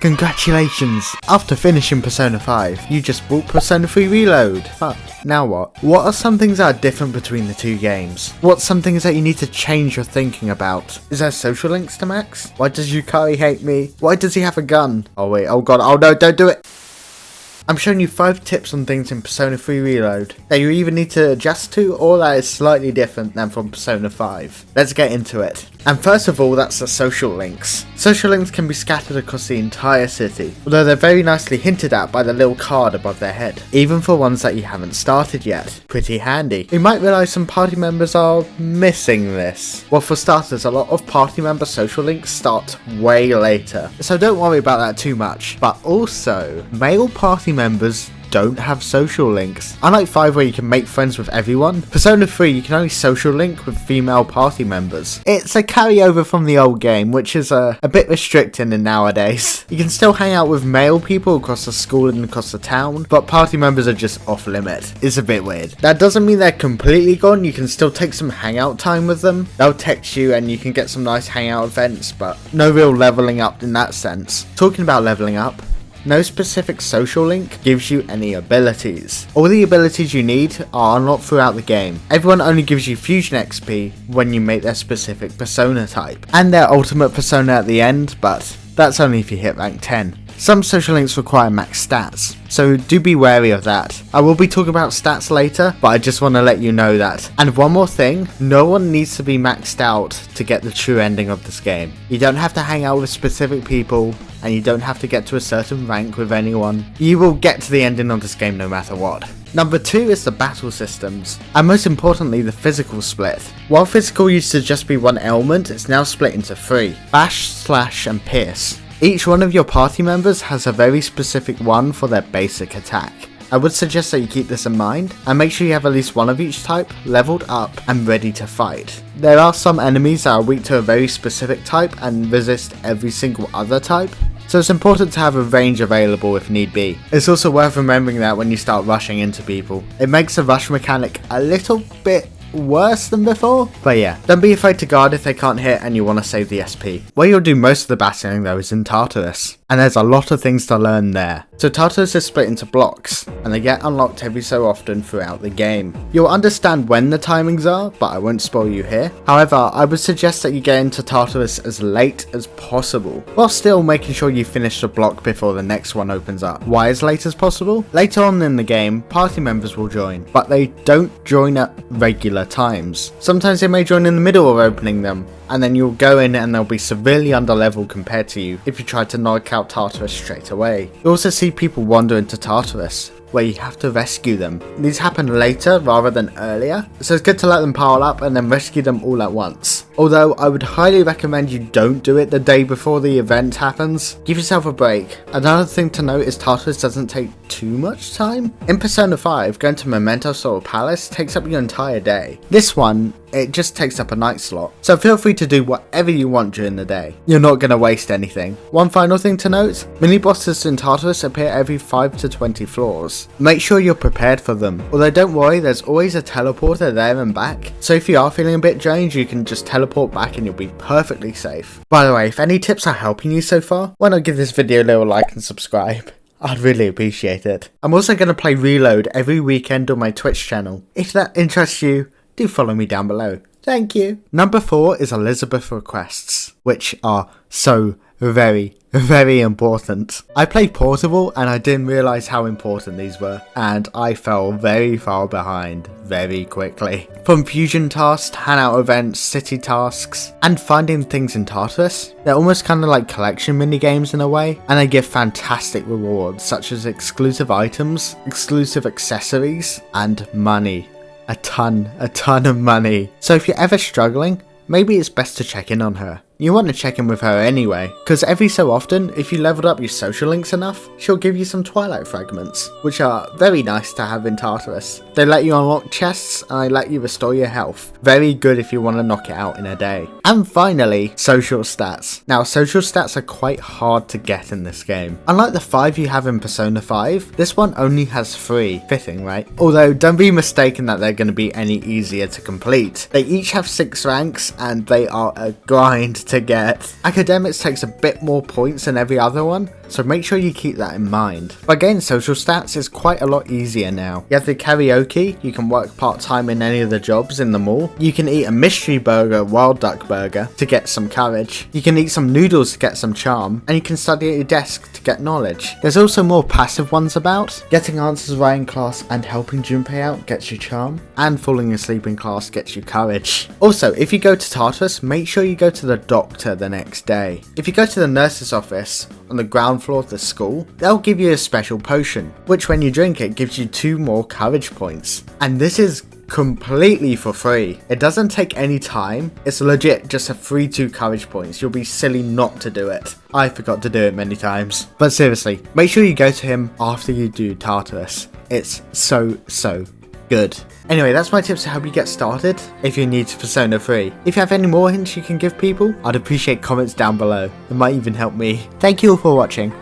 Congratulations! After finishing Persona 5, you just bought Persona 3 Reload. But now what? What are some things that are different between the two games? What's some things that you need to change your thinking about? Is there social links to Max? Why does Yukari hate me? Why does he have a gun? Oh wait, oh god, oh no, don't do it! I'm showing you 5 tips on things in Persona 3 Reload that you either need to adjust to or that is slightly different than from Persona 5. Let's get into it. And first of all, that's the social links. Social links can be scattered across the entire city, although they're very nicely hinted at by the little card above their head, even for ones that you haven't started yet. Pretty handy. You might realise some party members are missing this. Well, for starters, a lot of party member social links start way later, so don't worry about that too much. But also, male party members don't have social links. Unlike 5 where you can make friends with everyone, Persona 3 you can only social link with female party members. It's a carryover from the old game, which is a bit restricting in nowadays. You can still hang out with male people across the school and across the town, but party members are just off limit. It's a bit weird. That doesn't mean they're completely gone, you can still take some hangout time with them. They'll text you and you can get some nice hangout events, but no real leveling up in that sense. Talking about leveling up, no specific social link gives you any abilities. All the abilities you need are unlocked throughout the game. Everyone only gives you fusion XP when you make their specific persona type, and their ultimate persona at the end, but that's only if you hit rank 10. Some social links require max stats, so do be wary of that. I will be talking about stats later, but I just want to let you know that. And one more thing, no one needs to be maxed out to get the true ending of this game. You don't have to hang out with specific people, and you don't have to get to a certain rank with anyone. You will get to the ending of this game no matter what. Number 2 is the battle systems, and most importantly the physical split. While physical used to just be one element, it's now split into 3, bash, slash and pierce. Each one of your party members has a very specific one for their basic attack. I would suggest that you keep this in mind, and make sure you have at least one of each type leveled up and ready to fight. There are some enemies that are weak to a very specific type and resist every single other type, so it's important to have a range available if need be. It's also worth remembering that when you start rushing into people. It makes the rush mechanic a little bit worse than before, but yeah, don't be afraid to guard if they can't hit and you want to save the SP. Where you'll do most of the battling though is in Tartarus, and there's a lot of things to learn there. So Tartarus is split into blocks, and they get unlocked every so often throughout the game. You'll understand when the timings are, but I won't spoil you here. However, I would suggest that you get into Tartarus as late as possible, while still making sure you finish the block before the next one opens up. Why as late as possible? Later on in the game, party members will join, but they don't join at regular times. Sometimes they may join in the middle of opening them, and then you'll go in and they'll be severely underleveled compared to you if you try to knock out Tartarus straight away. You also see people wander into Tartarus, where you have to rescue them. These happen later rather than earlier, so it's good to let them pile up and then rescue them all at once. Although I would highly recommend you don't do it the day before the event happens. Give yourself a break. Another thing to note is Tartarus doesn't take too much time. In Persona 5, going to Memento Soul Palace takes up your entire day. This one, it just takes up a night slot, so feel free to do whatever you want during the day. You're not going to waste anything. One final thing to note, mini bosses in Tartarus appear every 5 to 20 floors. Make sure you're prepared for them, although don't worry, there's always a teleporter there and back, so if you are feeling a bit drained you can just teleport back and you'll be perfectly safe. By the way, if any tips are helping you so far, why not give this video a little like and subscribe? I'd really appreciate it. I'm also going to play Reload every weekend on my Twitch channel. If that interests you, do follow me down below. Thank you. Number 4 is Elizabeth requests, which are so very important. I played Portable and I didn't realise how important these were, and I fell very far behind very quickly. From fusion tasks, hangout events, city tasks, and finding things in Tartarus, they're almost kind of like collection minigames in a way, and they give fantastic rewards such as exclusive items, exclusive accessories, and money. A ton of money. So if you're ever struggling, maybe it's best to check in on her. You want to check in with her anyway, because every so often, if you leveled up your social links enough, she'll give you some Twilight Fragments, which are very nice to have in Tartarus. They let you unlock chests, and they let you restore your health. Very good if you want to knock it out in a day. And finally, social stats. Now, social stats are quite hard to get in this game. Unlike the 5 you have in Persona 5, this one only has 3. Fitting, right? Although, don't be mistaken that they're going to be any easier to complete. They each have 6 ranks, and they are a grind to get. Academics takes a bit more points than every other one, so make sure you keep that in mind. But getting social stats is quite a lot easier now. You have the karaoke, you can work part-time in any of the jobs in the mall. You can eat a mystery burger, wild duck burger, to get some courage. You can eat some noodles to get some charm, and you can study at your desk to get knowledge. There's also more passive ones about. Getting answers right in class and helping Junpei out gets you charm, and falling asleep in class gets you courage. Also, if you go to Tartarus, make sure you go to the doctor the next day. If you go to the nurse's office on the ground floor of the school, they'll give you a special potion, which when you drink it gives you 2 more courage points. And this is completely for free. It doesn't take any time. It's legit just a free 2 courage points. You'll be silly not to do it. I forgot to do it many times. But seriously, make sure you go to him after you do Tartarus. It's so good. Anyway, that's my tips to help you get started if you're new to Persona 3. If you have any more hints you can give people, I'd appreciate comments down below. It might even help me. Thank you all for watching.